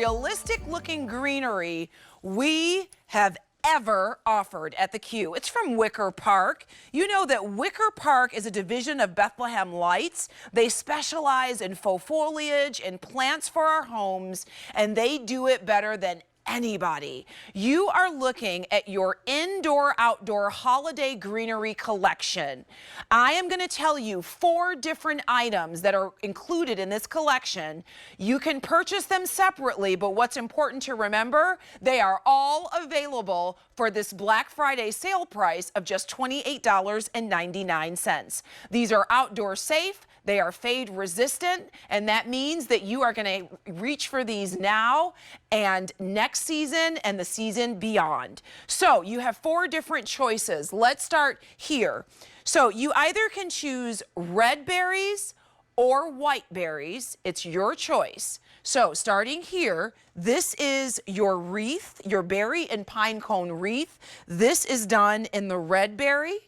realistic looking greenery we have ever offered at the Q. It's from Wicker Park. You know that Wicker Park is a division of Bethlehem Lights. They specialize in faux foliage and plants for our homes, and they do it better than anybody. You are looking at your indoor-outdoor holiday greenery collection. I am going to tell you 4 different items that are included in this collection. You can purchase them separately, but what's important to remember, they are all available for this Black Friday sale price of just $28.99. These are outdoor safe, they are fade resistant, and that means that you are going to reach for these now and next season and the season beyond. So you have 4 different choices. Let's start here. So you either can choose red berries or white berries. It's your choice. So starting here, this is your wreath, your berry and pine cone wreath. This is done in the red berry.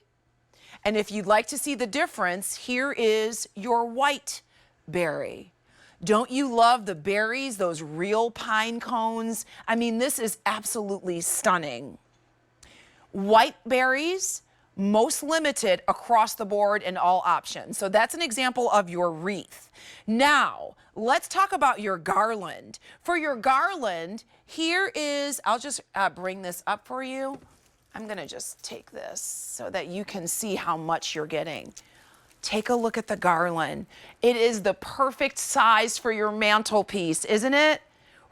And if you'd like to see the difference, here is your white berry. Don't you love the berries, those real pine cones? I mean, this is absolutely stunning. White berries, most limited across the board in all options. So that's an example of your wreath. Now, let's talk about your garland. For your garland, here is, I'll just bring this up for you. I'm going to just take this so that you can see how much you're getting. Take a look at the garland. It is the perfect size for your mantelpiece, isn't it?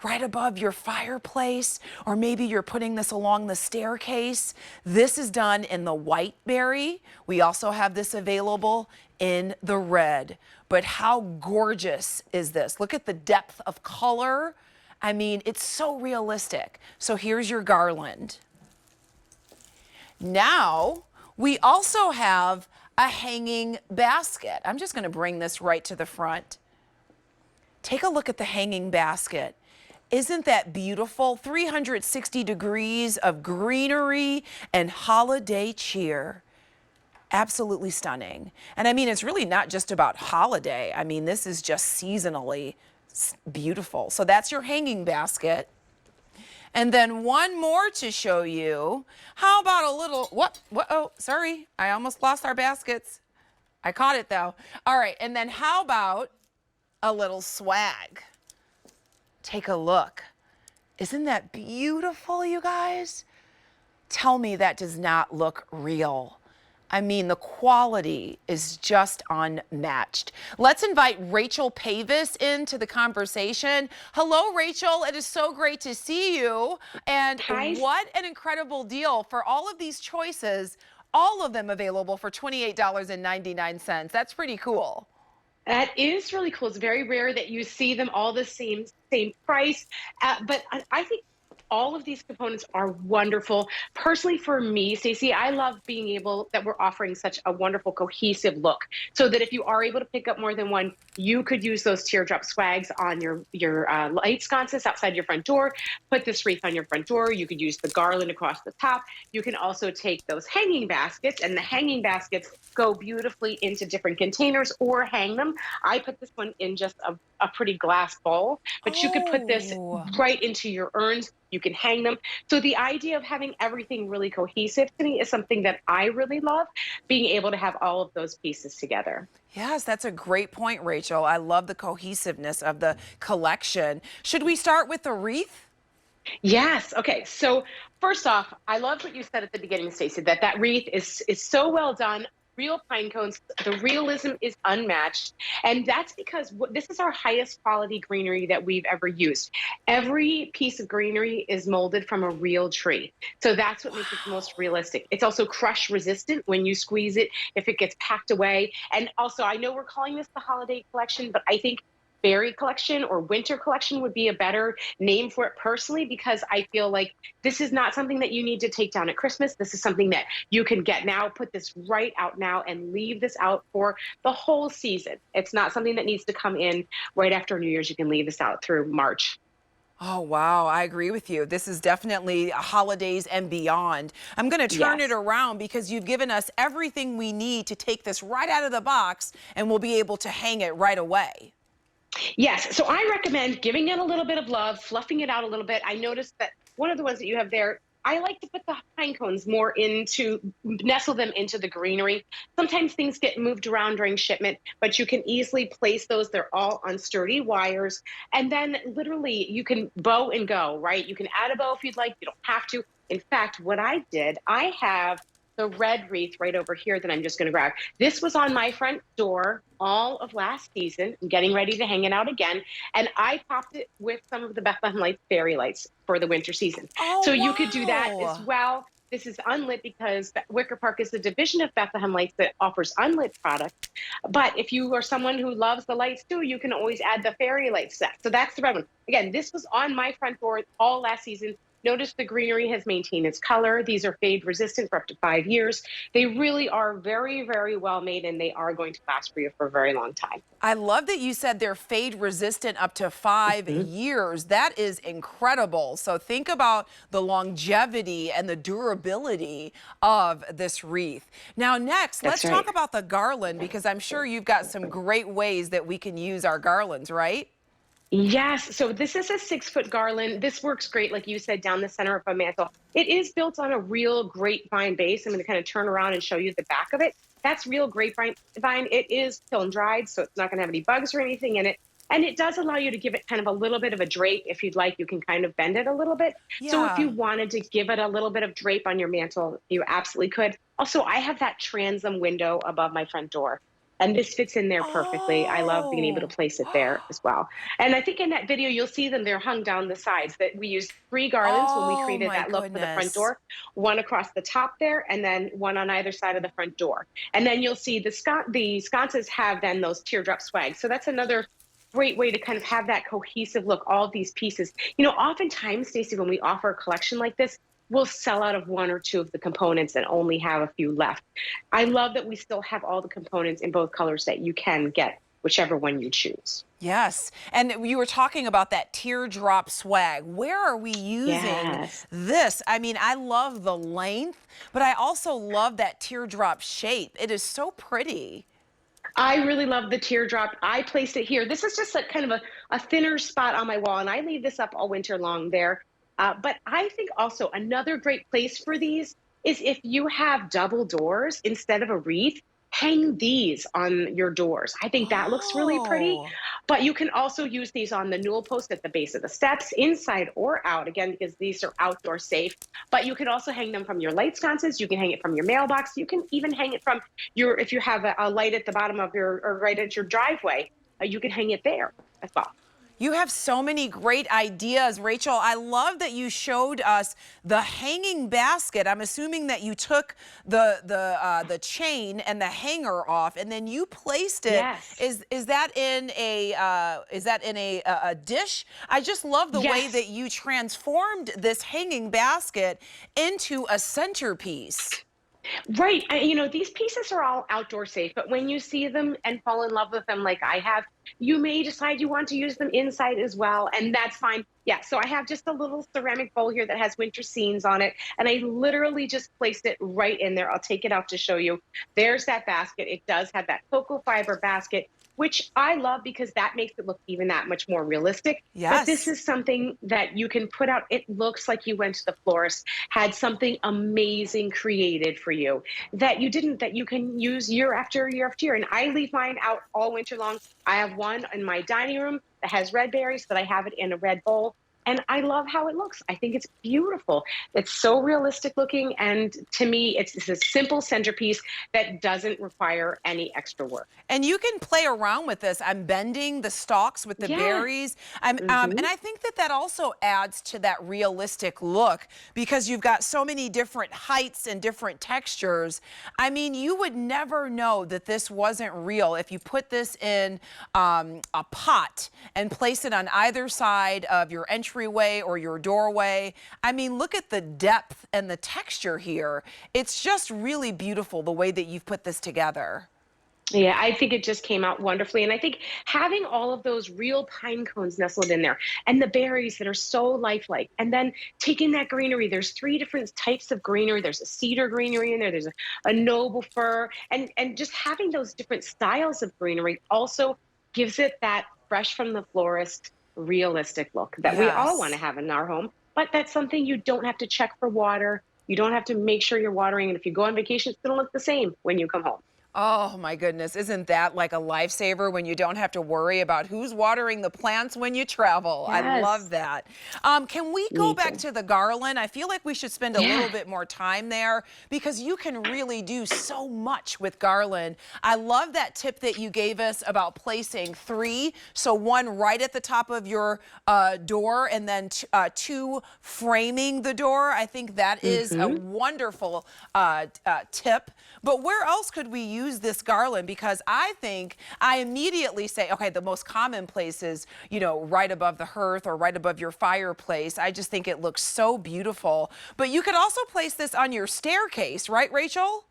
Right above your fireplace, or maybe you're putting this along the staircase. This is done in the white berry. We also have this available in the red. But how gorgeous is this? Look at the depth of color. I mean, it's so realistic. So here's your garland. Now, we also have a hanging basket. I'm just going to bring this right to the front. Take a look at the hanging basket. Isn't that beautiful? 360 degrees of greenery and holiday cheer. Absolutely stunning. And I mean, it's really not just about holiday. I mean, this is just seasonally beautiful. So that's your hanging basket. And then one more to show you. How about a little, oh, sorry, I almost lost our baskets. I caught it though. All right, and then how about a little swag? Take a look. Isn't that beautiful, you guys? Tell me that does not look real. I mean, the quality is just unmatched. Let's invite Rachel Pavis into the conversation. Hello, Rachel. It is so great to see you. And Hi. What an incredible deal for all of these choices, all of them available for $28.99. That's pretty cool. That is really cool. It's very rare that you see them all the same price. But I think all of these components are wonderful. Personally, for me, Stacey, I love being able that we're offering such a wonderful cohesive look, so that if you are able to pick up more than one, you could use those teardrop swags on your light sconces outside your front door. Put this wreath on your front door. You could use the garland across the top. You can also take those hanging baskets, and the hanging baskets go beautifully into different containers or hang them. I put this one in just a pretty glass bowl, but you could put this right into your urns. You can hang them. So the idea of having everything really cohesive to me is something that I really love, being able to have all of those pieces together. Yes, that's a great point, Rachel. I love the cohesiveness of the collection. Should we start with the wreath? Yes. Okay. So first off, I love what you said at the beginning, Stacey, that wreath is so well done. Real pine cones, the realism is unmatched. And that's because this is our highest quality greenery that we've ever used. Every piece of greenery is molded from a real tree. So that's what makes it the most realistic. It's also crush resistant when you squeeze it, if it gets packed away. And also, I know we're calling this the holiday collection, but I think berry collection or winter collection would be a better name for it personally, because I feel like this is not something that you need to take down at Christmas. This is something that you can get now, put this right out now and leave this out for the whole season. It's not something that needs to come in right after New Year's. You can leave this out through March. Oh, wow. I agree with you. This is definitely holidays and beyond. I'm going to turn it around because you've given us everything we need to take this right out of the box, and we'll be able to hang it right away. Yes. So I recommend giving it a little bit of love, fluffing it out a little bit. I noticed that one of the ones that you have there, I like to put the pine cones more into, nestle them into the greenery. Sometimes things get moved around during shipment, but you can easily place those. They're all on sturdy wires. And then literally you can bow and go, right? You can add a bow if you'd like. You don't have to. In fact, what I did, I have the red wreath right over here that I'm just going to grab. This was on my front door all of last season. I'm getting ready to hang it out again. And I topped it with some of the Bethlehem Lights fairy lights for the winter season. Oh, So you could do that as wow. well. This is unlit because Wicker Park is a division of Bethlehem Lights that offers unlit products. But if you are someone who loves the lights too, you can always add the fairy light set. So that's the red one. Again, this was on my front door all last season. Notice the greenery has maintained its color. These are fade resistant for up to 5 years. They really are very, very well made, and they are going to last for you for a very long time. I love that you said they're fade resistant up to 5 years. That is incredible. So think about the longevity and the durability of this wreath. Now, next, let's That's right. talk about the garland, because I'm sure you've got some great ways that we can use our garlands, right? Yes. So this is a 6 foot garland. This works great, like you said, down the center of a mantle. It is built on a real grapevine base. I'm going to kind of turn around and show you the back of it. That's real grapevine. It is kiln dried, so it's not going to have any bugs or anything in it. And it does allow you to give it kind of a little bit of a drape. If you'd like, you can kind of bend it a little bit. So if Yeah. you wanted to give it a little bit of drape on your mantle, you absolutely could. Also, I have that transom window above my front door. And this fits in there perfectly. I love being able to Oh. place it there as well. And I think in that video, you'll see them. They're hung down the sides. That we used 3 garlands when we Oh created my that look for the front goodness. door, one across the top there, and then one on either side of the front door. And then you'll see the sconces have then those teardrop swag. So that's another great way to kind of have that cohesive look, all of these pieces. Oftentimes, Stacey, when we offer a collection like this, we'll sell out of 1 or 2 of the components and only have a few left. I love that we still have all the components in both colors that you can get, whichever one you choose. Yes. And you were talking about that teardrop swag. Where are we using Yes. this? I mean, I love the length, but I also love that teardrop shape. It is so pretty. I really love the teardrop. I placed it here. This is just like kind of a thinner spot on my wall, and I leave this up all winter long there. But I think also another great place for these is if you have double doors instead of a wreath, hang these on your doors. I think that looks really pretty. Oh. But you can also use these on the newel post at the base of the steps, inside or out, again, because these are outdoor safe. But you can also hang them from your light sconces. You can hang it from your mailbox. You can even hang it from if you have a light at the bottom of or right at your driveway, you can hang it there as well. You have so many great ideas, Rachel. I love that you showed us the hanging basket. I'm assuming that you took the chain and the hanger off, and then you placed it. Yes. Is that in a dish? I just love the way Yes. that you transformed this hanging basket into a centerpiece. Right. These pieces are all outdoor safe, but when you see them and fall in love with them like I have, you may decide you want to use them inside as well, and that's fine. Yeah, so I have just a little ceramic bowl here that has winter scenes on it, and I literally just placed it right in there. I'll take it out to show you. There's that basket. It does have that cocoa fiber basket, which I love because that makes it look even that much more realistic. But this Yes. is something that you can put out. It looks like you went to the florist, had something amazing created for you that you can use year after year after year. And I leave mine out all winter long. I have one in my dining room that has red berries, but I have it in a red bowl. And I love how it looks. I think it's beautiful. It's so realistic looking. And to me, it's a simple centerpiece that doesn't require any extra work. And you can play around with this. I'm bending the stalks with the Yeah. berries. Hmm. And I think that that also adds to that realistic look, because you've got so many different heights and different textures. I mean, you would never know that this wasn't real if you put this in a pot and place it on either side of your entryway or your doorway. I mean, look at the depth and the texture here. It's just really beautiful the way that you've put this together. Yeah, I think it just came out wonderfully. And I think having all of those real pine cones nestled in there and the berries that are so lifelike, and then taking that greenery, there's 3 different types of greenery. There's a cedar greenery in there, there's a noble fir, and just having those different styles of greenery also gives it that fresh from the florist, realistic look that we all want to Yes. have in our home. But that's something you don't have to check for water. You don't have to make sure you're watering. And if you go on vacation, it's going to look the same when you come home. Oh my goodness, isn't that like a lifesaver when you don't have to worry about who's watering the plants when you travel? I love Yes, that. Can we go me back too. to the garland? I feel like we should spend a Yeah. little bit more time there because you can really do so much with garland. I love that tip that you gave us about placing 3. So one right at the top of your door and then 2 framing the door. I think that is a Hmm. wonderful tip. But where else could we use this garland? Because I think I immediately say, okay, the most common place is, you know, right above the hearth or right above your fireplace. I just think it looks so beautiful. But you could also place this on your staircase, right, Rachel?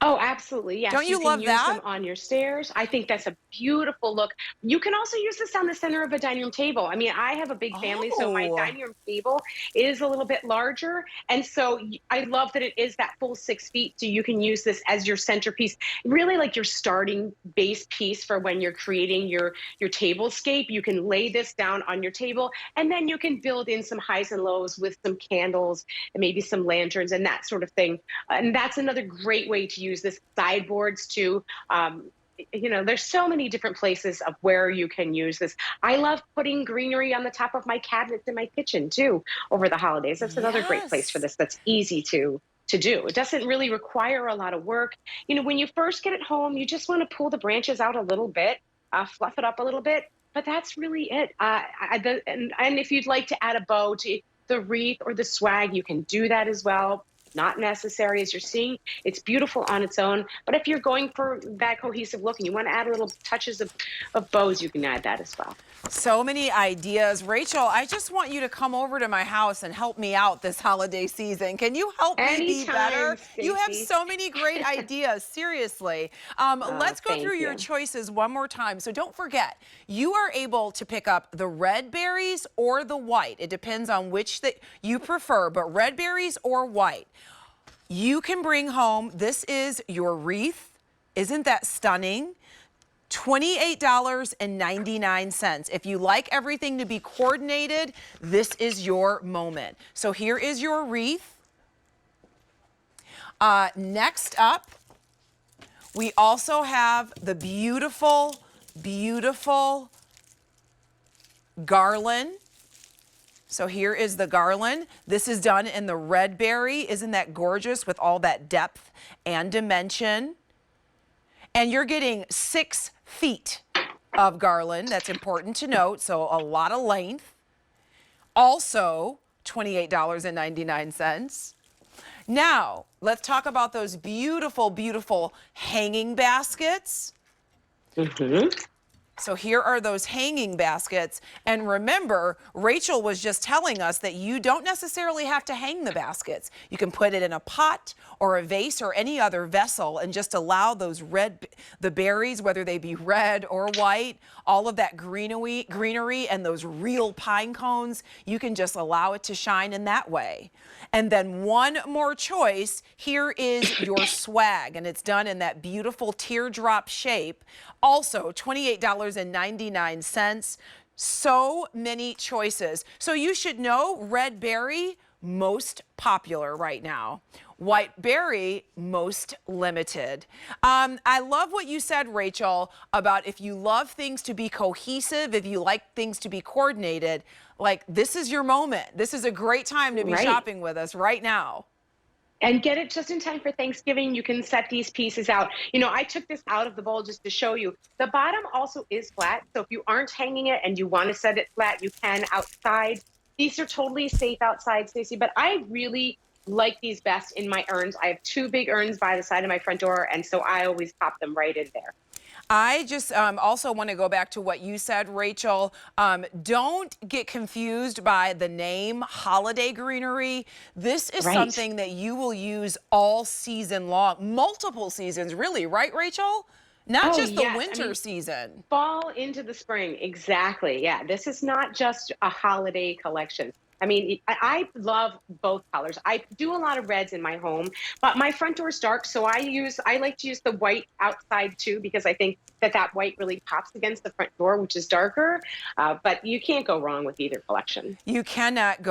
Oh, absolutely. Don't Yes, you you can love use that? them on your stairs. I think that's a beautiful look. You can also use this on the center of a dining room table. I mean, I have a big family, so my Oh, dining room table is a little bit larger. And so I love that it is that full 6 feet. So you can use this as your centerpiece, really like your starting base piece for when you're creating your tablescape. You can lay this down on your table, and then you can build in some highs and lows with some candles and maybe some lanterns and that sort of thing. And that's another great way to use this. Sideboards too. There's so many different places of where you can use this. I love putting greenery on the top of my cabinets in my kitchen too over the holidays. That's another great place for yes. this. That's easy to do. It doesn't really require a lot of work. When you first get it home, you just want to pull the branches out a little bit, fluff it up a little bit. But that's really it. And if you'd like to add a bow to the wreath or the swag, you can do that as well. Not necessary, as you're seeing. It's beautiful on its own. But if you're going for that cohesive look and you want to add little touches of bows, you can add that as well. So many ideas. Rachel, I just want you to come over to my house and help me out this holiday season. Can you help me be Anytime, better? You have Stacy. so many great ideas, seriously. Let's go through Thank your you. choices one more time. So don't forget, you are able to pick up the red berries or the white. It depends on which that you prefer, but red berries or white. You can bring home, this is your wreath. Isn't that stunning? $28.99. If you like everything to be coordinated, this is your moment. So here is your wreath. Next up, we also have the beautiful, beautiful garland. So here is the garland. This is done in the red berry. Isn't that gorgeous with all that depth and dimension? And you're getting 6 feet of garland. That's important to note. So a lot of length. Also $28.99. Now, let's talk about those beautiful, beautiful hanging baskets. Hmm. So here are those hanging baskets. And remember, Rachel was just telling us that you don't necessarily have to hang the baskets. You can put it in a pot or a vase or any other vessel and just allow those the berries, whether they be red or white, all of that greenery and those real pine cones, you can just allow it to shine in that way. And then one more choice, here is your swag, and it's done in that beautiful teardrop shape. Also, $28.99. So many choices. So you should know red berry, most popular right now. White berry, most limited. I love what you said, Rachel, about if you love things to be cohesive, if you like things to be coordinated, like this is your moment. This is a great time to be Right. shopping with us right now. And get it just in time for Thanksgiving. You can set these pieces out. I took this out of the bowl just to show you. The bottom also is flat. So if you aren't hanging it and you want to set it flat, you can outside. These are totally safe outside, Stacey, but I really like these best in my urns. I have 2 big urns by the side of my front door, and so I always pop them right in there. I just also want to go back to what you said, Rachel. Don't get confused by the name Holiday Greenery. This is Right. something that you will use all season long, multiple seasons, really, right, Rachel? Not Oh, just the yes. I winter mean, season. fall into the spring. Exactly. Yeah. This is not just a holiday collection. I mean, I love both colors. I do a lot of reds in my home, but my front door is dark, so I like to use the white outside too, because I think that white really pops against the front door, which is darker. But you can't go wrong with either collection. You cannot go